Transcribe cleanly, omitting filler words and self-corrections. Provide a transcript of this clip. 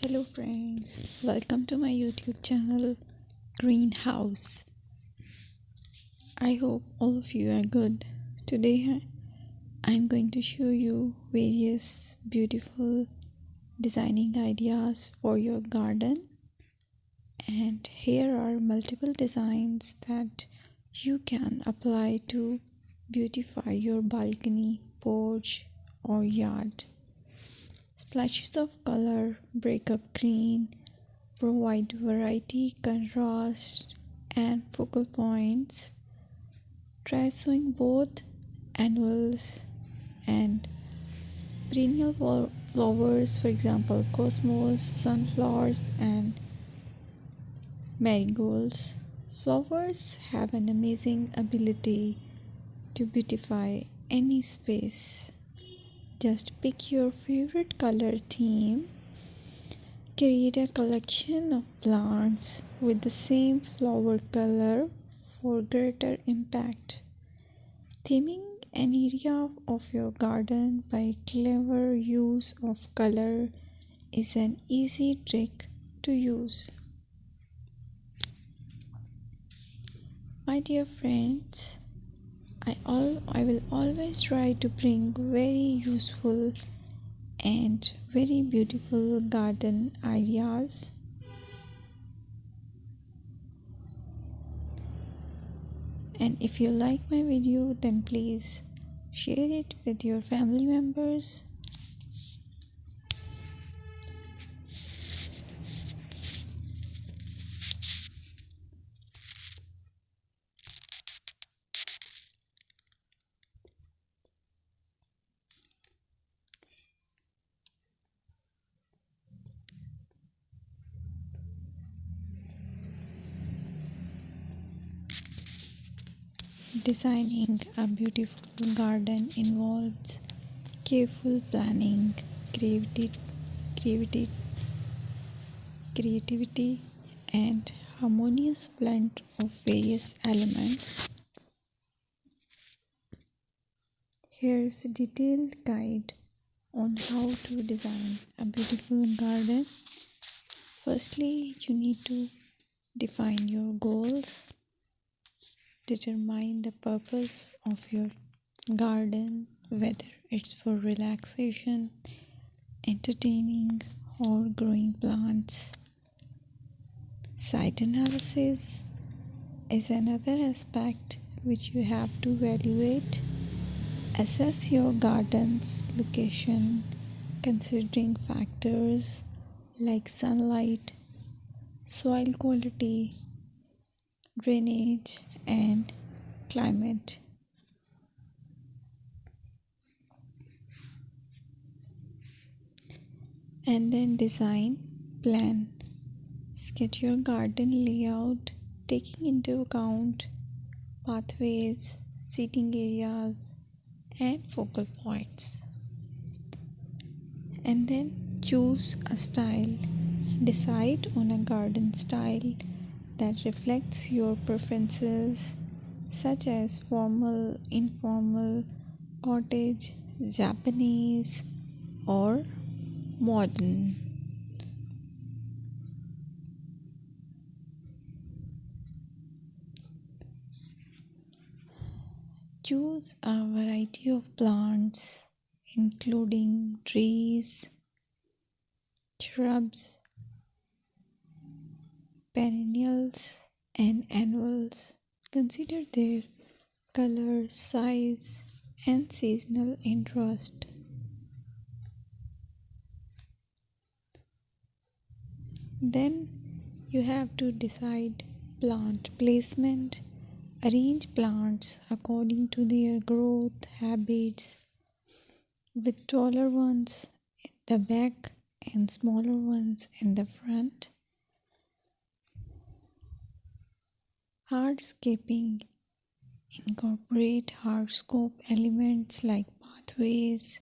Hello friends, welcome to my YouTube channel Greenhouse. I hope all of you are good. Today I'm going to show you various beautiful designing ideas for your garden, and here are multiple designs that you can apply to beautify your balcony, porch or yard. Splashes of color break up green, provide variety, contrast, and focal points. Try sowing both annuals and perennial flowers, for example, cosmos, sunflowers, and marigolds. Flowers have an amazing ability to beautify any space. Just pick your favorite color theme. Create a collection of plants with the same flower color for greater impact. Theming an area of your garden by clever use of color is an easy trick to use. My dear friends, I will always try to bring very useful and very beautiful garden ideas. And if you like my video, then please share it with your family members. Designing a beautiful garden involves careful planning, creativity, creativity, and harmonious blend of various elements. Here's a detailed guide on how to design a beautiful garden. Firstly, you need to define your goals. Determine the purpose of your garden, whether it's for relaxation, entertaining, or growing plants. Site analysis is another aspect which you have to evaluate. Assess your garden's location, considering factors like sunlight, soil quality, drainage, and climate. And then design plan. Sketch your garden layout, taking into account pathways, seating areas, and focal points. And then choose a style. Decide on a garden style that reflects your preferences, such as formal, informal, cottage, Japanese, or modern. Choose a variety of plants, including trees, shrubs, perennials, and annuals. Consider their color, size, and seasonal interest. Then you have to decide plant placement. Arrange plants according to their growth habits, with taller ones in the back and smaller ones in the front. Hardscaping. Incorporate hardscape elements like pathways,